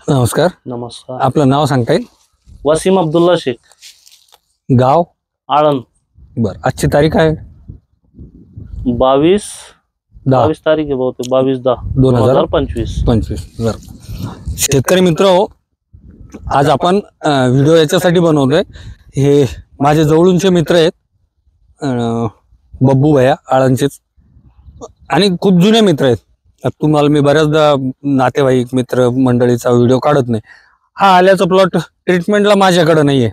नमस्कार. नमस्कार. आपलं नाव सांगता येईल? वसीम अब्दुल्ला शेख, गाव? आळंद. बरं. आजची तारीख आहे 22 10 तारीख आहे बहुतेक, 22/10/2025. 25. बरं. शेतकरी मित्र हो, आज आपण व्हिडिओ याच्यासाठी बनवतोय. हे माझे जवळूनचे मित्र आहेत, बब्बू भैया आळंदचेच, आणि खूप जुने मित्र आहेत. तुम्हाला मी बऱ्याचदा नातेवाईक मित्र मंडळीचा व्हिडिओ काढत नाही. हा आल्याचा प्लॉट ट्रीटमेंटला माझ्याकडे नाहीये,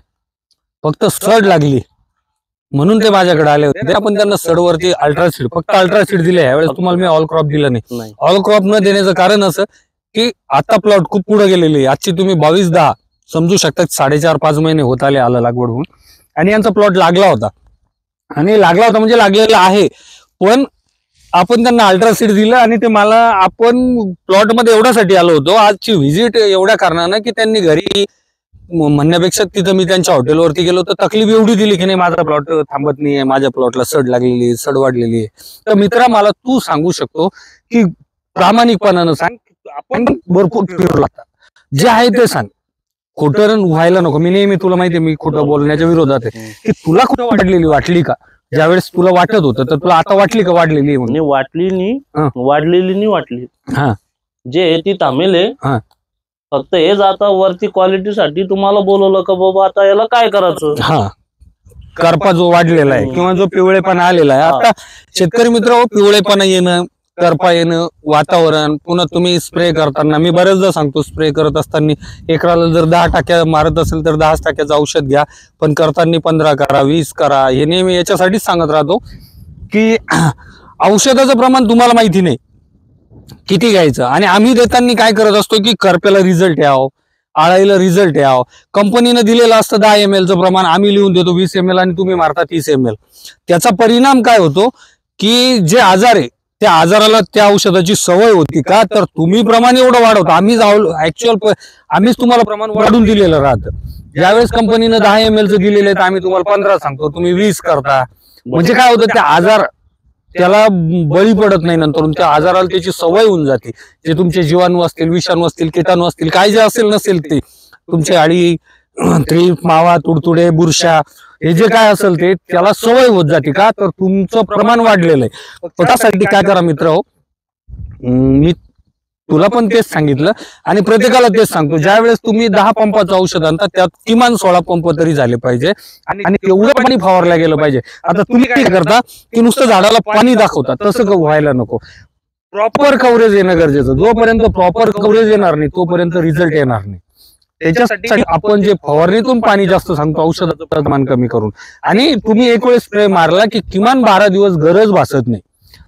फक्त सड लागली म्हणून ते माझ्याकडे आले होते. आपण त्यांना सडवरती अल्ट्रासीड, फक्त अल्ट्रासीड दिले. यावेळेस तुम्हाला मी ऑल क्रॉप दिलं नाही. ऑल क्रॉप न देण्याचं कारण असं की आता प्लॉट खूप पुढे गेलेली आहे. आजची तुम्ही 22/10 समजू शकता, 4.5-5 महिने होत आले आलं लागवड होऊन, आणि यांचा प्लॉट लागला होता. आणि लागला होता म्हणजे लागलेला आहे, पण आपण त्यांना अल्ट्रासीड दिलं. आणि ते मला, आपण प्लॉट मध्ये एवढ्यासाठी आलो होतो आजची व्हिजिट एवढ्या कारणानं की त्यांनी घरी म्हणण्यापेक्षा तिथं मी त्यांच्या हॉटेलवरती गेलो तर तकलीफ एवढी दिली की नाही, माझा प्लॉट थांबत नाहीये, माझ्या प्लॉटला सड लागलेली, सड वाढलेली आहे. तर मित्रा, मला तू सांगू शकतो की प्रामाणिकपणानं सांग, आपण भरपूर फिरलो, जे आहे ते सांग, खोटं व्हायला नको. मी नेहमी, तुला माहितीये मी खोटं बोलण्याच्या विरोधात आहे, की तुला कुठं वाटली का ज्यावेळेस तुला वाटत होतं, तर तुला आता वाटली का वाढलेली म्हणून? वाढलेली वाटली. जे ती थांबेले, फक्त हेच आता वरती क्वालिटीसाठी तुम्हाला बोलवलं का बाबा आता याला काय करायचं. करपा जो वाढलेला आहे किंवा जो पिवळेपणा आलेला आहे, आता शेतकरी मित्र, पिवळेपणा येणं, करपा येणं, वातावरण, पुन्हा तुम्ही स्प्रे करताना, मी बरेचदा सांगतो, स्प्रे करत असताना एकराला जर 10 टाक्या मारत असेल तर 10 टाक्याचं औषध घ्या, पण करताना 15 करा, 20 करा. हे नेहमी याच्यासाठीच सांगत राहतो की औषधाचं प्रमाण तुम्हाला माहिती नाही किती घ्यायचं. आणि आम्ही देताना काय करत असतो की करप्याला रिझल्ट यावं, आळाईला रिझल्ट यावं. कंपनीनं दिलेलं असतं 10 ml चं प्रमाण, आम्ही लिहून देतो 20 ml आणि तुम्ही मारता 30 ml. त्याचा परिणाम काय होतो की जे आजार आहे त्या आजाराला त्या औषधाची सवय होती का, तर तुम्ही प्रमाण एवढं वाढवता. आम्हीच तुम्हाला प्रमाण वाढून दिलेलं राहतं. ज्यावेळेस कंपनीनं 10 ml चं दिलेलं आहे तर आम्ही तुम्हाला 15 सांगतो, तुम्ही 20 करता. म्हणजे काय होतं, त्या आजार त्याला बळी पडत नाही, नंतर त्या आजाराला त्याची सवय होऊन जाते. जे तुमचे जीवाणू असतील, विषाणू असतील, किटाणू असतील, काय जे असेल नसेल ते, तुमचे अळी, थ्रीप, मावा, तुडतुडे, बुरशा, हे जे काय असेल ते त्याला सवय होत जाते का, तर तुमचं प्रमाण वाढलेलं आहे. त्यासाठी काय करा मित्र हो, मी तुला पण तेच सांगितलं आणि प्रत्येकाला तेच सांगतो, ज्या वेळेस तुम्ही 10 पंपाचं औषध आणता त्यात किमान 16 पंप तरी झाले पाहिजे आणि एवढं पाणी फवारलं गेलं पाहिजे. आता तुम्ही काय करता की नुसतं झाडाला पाणी दाखवता, तसं व्हायला नको. प्रॉपर कव्हरेज येणं गरजेचं. जोपर्यंत प्रॉपर कव्हरेज येणार नाही तोपर्यंत रिझल्ट येणार नाही. त्याच्यासाठी आपण जे फवारणीतून पाणी जास्त सांगतो, औषधाचं प्रमाण कमी करून, आणि तुम्ही एक वेळेस स्प्रे मारला की किमान 12 दिवस गरज भासत नाही.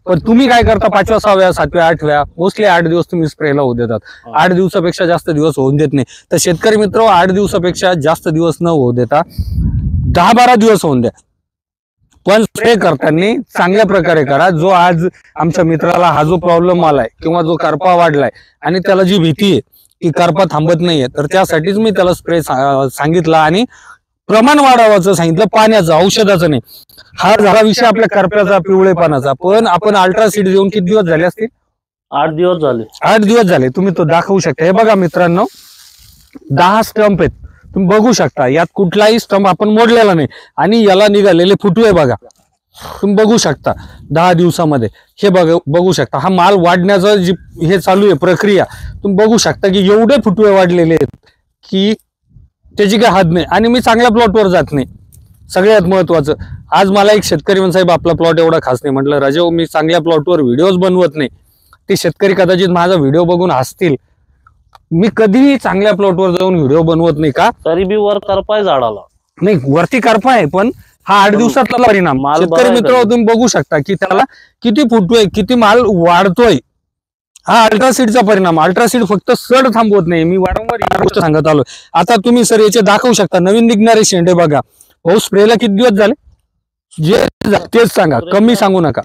पण तुम्ही काय करता, 5व्या, 6व्या, 7व्या, 8व्या, मोस्टली 8 दिवस तुम्ही स्प्रेला होऊ देतात. 8 दिवसापेक्षा जास्त दिवस होऊन देत नाही. तर शेतकरी मित्र, 8 दिवसापेक्षा जास्त दिवस न होऊ देता 10-12 दिवस होऊन द्या, पण स्प्रे करताना चांगल्या प्रकारे करा. जो आज आमच्या मित्राला हा जो प्रॉब्लेम आलाय किंवा जो करपा वाढलाय आणि त्याला जी भीती आहे की करपा थांबत नाहीये, तर त्यासाठीच मी त्याला स्प्रे सांगितला आणि प्रमाण वाढवायचं सांगितलं, पाण्याचं, औषधाचं नाही. हा झाला विषय आपल्या करप्याचा, पिवळेपणाचा. पण आपण अल्ट्रासीड देऊन किती दिवस झाले असतील? 8 दिवस झाले. 8 दिवस झाले. तुम्ही तो दाखवू शकता. हे बघा मित्रांनो, 10 स्टंप आहेत, तुम्ही बघू शकता. यात कुठलाही स्टंप आपण मोडलेला नाही आणि याला निघालेले फुटवे बघा, तुम्ही बघू शकता. 10 दिवसामध्ये हे बघू शकता. हा माल वाढण्याचं जी हे चालू आहे प्रक्रिया, तुम्ही बघू शकता की एवढे फुटवे वाढलेले आहेत की त्याची काही हद नाही. आणि मी चांगल्या प्लॉटवर जात नाही. सगळ्यात महत्वाचं, आज मला एक शेतकरी म्हणून, साहेब आपला प्लॉट एवढा खास नाही. म्हटलं राजेव, मी चांगल्या प्लॉटवर व्हिडिओज बनवत नाही. ते शेतकरी कदाचित माझा व्हिडिओ बघून हसतील. मी कधीही चांगल्या प्लॉटवर जाऊन व्हिडिओ बनवत नाही. का? तरी बी वर करपाय झाडाला नाही, वरती करपा आहे, पण हा 8 दिवसातला परिणाम. शेतकरी मित्र, तुम्ही बघू शकता की त्याला किती फुटतोय, किती माल वाढतोय. हा अल्ट्रासीडचा परिणाम. अल्ट्रासीड फक्त सड थांबवत नाही, मी वारंवार या गोष्ट सांगत आलो. आता तुम्ही सर याचे दाखवू शकता, नवीन निघणारे शेंडे बघा. भाऊ, स्प्रेला किती दिवस झाले? जे तेच सांगा, कमी सांगू नका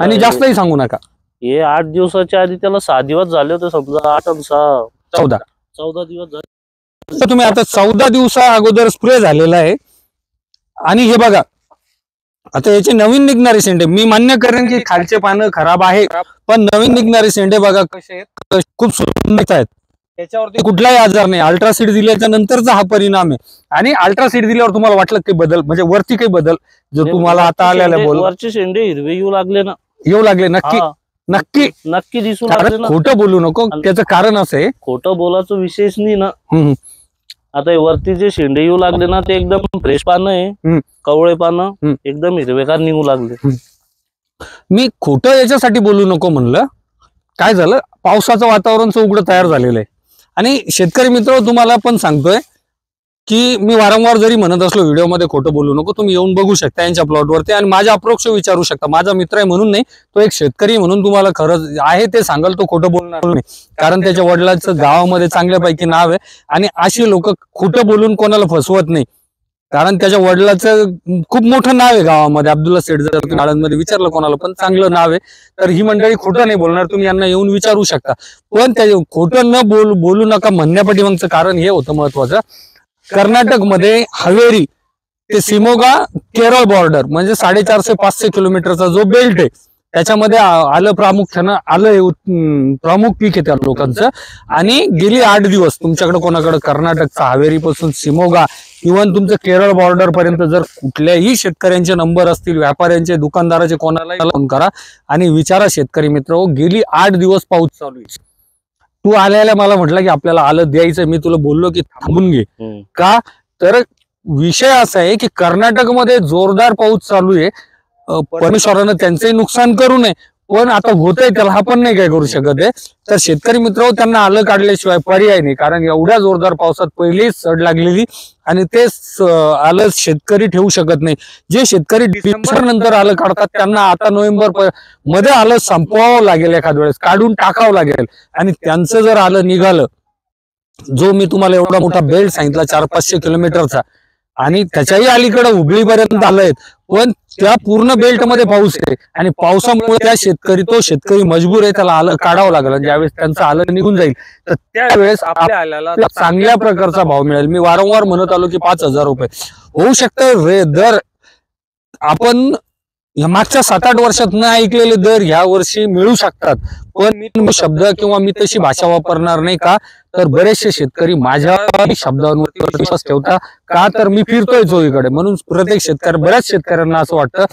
आणि जास्तही सांगू नका. हे 8 दिवसाच्या आधी त्याला 6 दिवस झाले होते, समजा 8 आणि 6 14 दिवस झाले. तुम्ही आता 14 दिवसा अगोदर स्प्रे झालेला आहे. आणि हे बघा, आता याचे नवीन निघणारे शेंडे, मी मान्य करेन की खालचे पानं खराब आहे, पण नवीन निघणारे शेंडे बघा कसे आहेत, खूप सुंदर आहेत. त्याच्यावरती कुठलाही आजार नाही. अल्ट्रासीड दिल्याच्या नंतरचा हा परिणाम आहे. आणि अल्ट्रासीड दिल्यावर तुम्हाला वाटलं काही बदल, म्हणजे वरती काही बदल जो तुम्हाला आता आलेला बोल, वरचे शेंडे हिरवे येऊ लागले ना, येऊ लागले? नक्की नक्की नक्की दिसू लागले ना. खोटं बोलू नको, त्याचं कारण असं आहे. खोटं बोलायचं विशेष नाही ना. आता हे वरती जे शेंडे येऊ लागले ना, ते एकदम फ्रेश पानं आहे, कवळे पानं एकदम हिरवेगार निघू लागले. मी खोटं याच्यासाठी बोलू नको म्हणलं. काय झालं, पावसाचं वातावरण उघडं तयार झालेलं आहे. आणि शेतकरी मित्र तुम्हाला पण सांगतोय की मी वारंवार जरी म्हणत असलो व्हिडिओमध्ये खोटं बोलू नको, तुम्ही येऊन बघू शकता यांच्या प्लॉटवरती आणि माझ्या अप्रोक्ष विचारू शकता. माझा मित्र आहे म्हणून नाही, तो एक शेतकरी म्हणून तुम्हाला खरंच आहे ते सांगाल, तो खोटं बोलणार नाही. कारण त्याच्या वडिलांचं गावामध्ये चांगल्यापैकी नाव आहे आणि अशी लोक खोटं बोलून कोणाला फसवत नाही. कारण त्याच्या वडिलाचं खूप मोठं नाव आहे गावामध्ये. अब्दुल्ला सेठ जर तुम्ही आळंदमध्ये विचारलं कोणाला पण चांगलं नाव आहे. तर ही मंडळी खोटं नाही बोलणार, तुम्ही यांना येऊन विचारू शकता. पण त्या खोटं न बोलू नका म्हणण्यापाठीमागचं कारण हे होतं महत्वाचं. कर्नाटकमध्ये हवेरी ते शिमोगा केरळ बॉर्डर म्हणजे 450-500 किलोमीटरचा जो बेल्ट आहे, त्याच्यामध्ये आलं प्रामुख्यानं, आलं प्रमुख पीक आहे त्या लोकांचं. आणि गेली 8 दिवस तुमच्याकडे कोणाकडे कर्नाटकचा हवेरी पासून शिमोगा इव्हन तुमचं केरळ बॉर्डर पर्यंत जर कुठल्याही शेतकऱ्यांचे नंबर असतील, व्यापाऱ्यांचे, दुकानदाराचे, कोणालाही फोन करा आणि विचारा शेतकरी मित्र, गेली 8 दिवस पाऊस चालू आहे. तू आल्याला मला म्हटलं की आपल्याला आलं द्यायचं, मी तुला बोललो की थांबून घे. का तर विषय असा आहे की कर्नाटकमध्ये जोरदार पाऊस चालू आहे. परमेश्वरानं त्यांचंही नुकसान करू नये, पण आता होतंय त्याला आपण नाही काय करू शकत आहे. तर शेतकरी मित्र त्यांना आलं काढल्याशिवाय पर्याय नाही. कारण एवढ्या जोरदार पावसात पहिलीच सड लागलेली आणि ते आलं शेतकरी ठेवू शकत नाही. जे शेतकरी डिसेंबर नंतर आलं काढतात त्यांना आता नोव्हेंबर मध्ये आलं संपवावं लागेल, एखाद वेळेस काढून टाकावं लागेल. आणि त्यांचं जर आलं निघालं, जो मी तुम्हाला एवढा मोठा बेल्ट सांगितला 400-500 किलोमीटरचा, आणि त्याच्याही अलीकडे हुबळीपर्यंत आलंय, पण त्या पूर्ण बेल्ट मध्ये पाऊस आहे आणि पावसामुळे त्या तो शेतकरी मजबूर आहे, त्याला आलं काढावं लागलं. ज्यावेळेस त्यांचं आलं निघून जाईल तर त्यावेळेस आपल्या आल्याला चांगल्या प्रकारचा भाव मिळेल. मी वारंवार म्हणत आलो की 5,000 रुपये होऊ शकतं दर. आपण मागच्या 7-8 वर्षात न ऐकलेले दर ह्या वर्षी मिळू शकतात. पण मी शब्द किंवा मी तशी भाषा वापरणार नाही. का तर बरेचसे शेतकरी माझ्या शब्दांवरती विश्वास ठेवता. का तर मी फिरतोय चोहीकडे, म्हणून प्रत्येक शेतकरी, बऱ्याच शेतकऱ्यांना असं वाटतं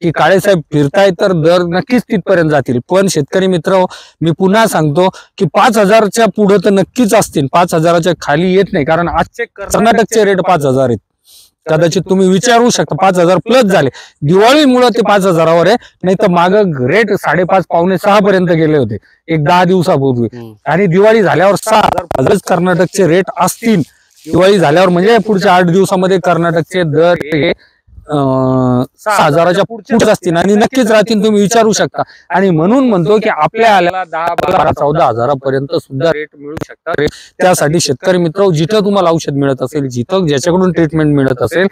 की काळेसाहेब फिरताय तर दर नक्कीच तिथपर्यंत जातील. पण शेतकरी मित्र, मी पुन्हा सांगतो की 5,000च्या पुढे तर नक्कीच असतील, 5,000च्या खाली येत नाही. कारण आजचे कर्नाटकचे रेट 5,000 आहेत. कदाचित तुम्ही विचारू शकता 5,000 प्लस झाले. दिवाळीमुळे ते 5,000वर आहे, नाही तर माग रेट 5.5-6 पर्यंत गेले होते एक 10 दिवसापूर्वी. आणि दिवाळी झाल्यावर 6,000 कर्नाटकचे रेट असतील. दिवाळी झाल्यावर म्हणजे पुढच्या 8 दिवसामध्ये कर्नाटकचे दर हे 6,000च्या पुढेच असतील आणि नक्कीच राहतील, तुम्ही विचारू शकता. आणि म्हणून म्हणतो की आपल्या आल्याला 10-12-14 पर्यंत सुद्धा रेट मिळू शकतात. त्यासाठी शेतकरी मित्र, जिथं तुम्हाला औषध मिळत असेल, जिथं ज्याच्याकडून ट्रीटमेंट मिळत असेल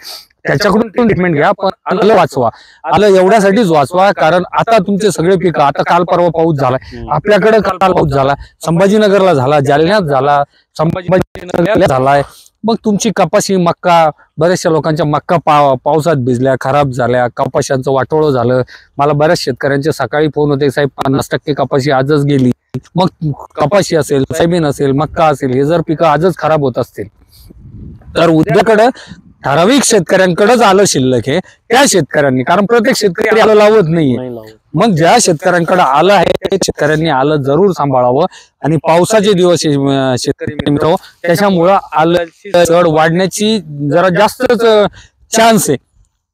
त्याच्याकडून ट्रीटमेंट घ्या, पण आलं वाचवा. आलं एवढ्यासाठीच वाचवा कारण आता तुमचे सगळे पिकं, आता काल परवा पाऊस झालाय आपल्याकडे, काल पाऊस झाला, संभाजीनगरला झाला, जालन्यात झाला, संभाजीनगरला झालाय. मग तुमची कपाशी, मक्का, बऱ्याचशा लोकांच्या मक्का पावसात भिजल्या, खराब झाल्या, कपाशांचं वाटोळं झालं. मला बऱ्याच शेतकऱ्यांचे सकाळी फोन होते, साहेब 50% कपाशी आजच गेली. मग कपाशी असेल, सोयाबीन असेल, मक्का असेल, हे जर पिकं आजच खराब होत असतील तर उद्याकडे ठराविक शेतकऱ्यांकडेच आलं शिल्लक आहे. त्या शेतकऱ्यांनी, कारण प्रत्येक शेतकरी आलं लावत नाहीये, मग ज्या शेतकऱ्यांकडे आलं आहे त्या शेतकऱ्यांनी आलं जरूर सांभाळावं. आणि पावसाचे दिवस शेतकरी मित्र, त्याच्यामुळं आल्याची सड वाढण्याची जरा जास्तच चान्स आहे,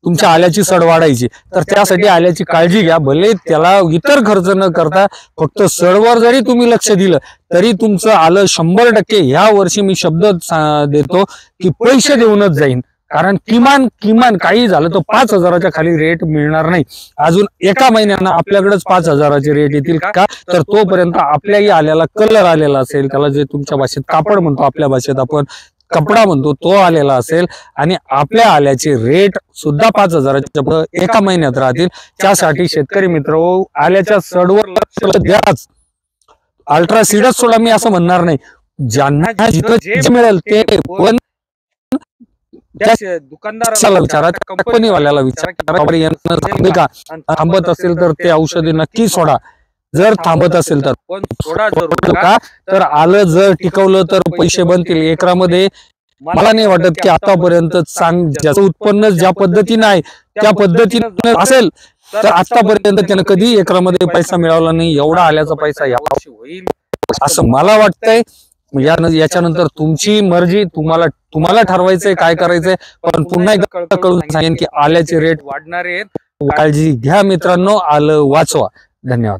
तुमच्या आल्याची सड वाढायची. तर त्यासाठी आल्याची काळजी घ्या. भले त्याला इतर खर्च न करता फक्त सडवर जरी तुम्ही लक्ष दिलं तरी तुमचं आलं 100% ह्या वर्षी मी शब्द देतो की पैसे देऊनच जाईन. कारण किमान काही झालं तर 5,000च्या खाली रेट मिळणार नाही. अजून एका महिन्यानं आपल्याकडेच 5,000चे रेट येतील. का तर तोपर्यंत आपल्याही आल्याला कलर आलेला असेल, त्याला जे तुमच्या भाषेत कापड म्हणतो, आपल्या भाषेत आपण कपडा म्हणतो, तो आलेला असेल आणि आपल्या आल्याचे रेट सुद्धा 5,000च्या पुढे एका महिन्यात राहतील. त्यासाठी शेतकरी मित्र, आल्याच्या सडवर लक्ष द्याच. अल्ट्रासीडच सोडा, मी असं म्हणणार नाही, ज्यांना जिथं जे मिळेल ते. पण दुकानदाराला विचारा, कंपनीवाल्याला विचारा, थांबत असेल तर ते औषधे नक्की सोडा. जर थांबत असेल तर पण थोडा जरूर का तर आलं जर टिकवलं तर पैसे बनतील. एकरामध्ये मला नाही वाटत की आतापर्यंत ज्याचं उत्पन्न ज्या पद्धतीने आहे त्या पद्धतीने असेल तर आतापर्यंत त्यानं कधी एकरामध्ये पैसा मिळवला नाही. एवढा आल्याचा पैसा यावर्षी होईल असं मला वाटतंय. याच्यानंतर तुमची मर्जी, तुम्हाला ठरवायचंय काय करायचंय. पण पुन्हा एकदा कळून सांगेन की आल्याचे रेट वाढणारे आहेत. काळजी घ्या मित्रांनो, आलं वाचवा. धन्यवाद.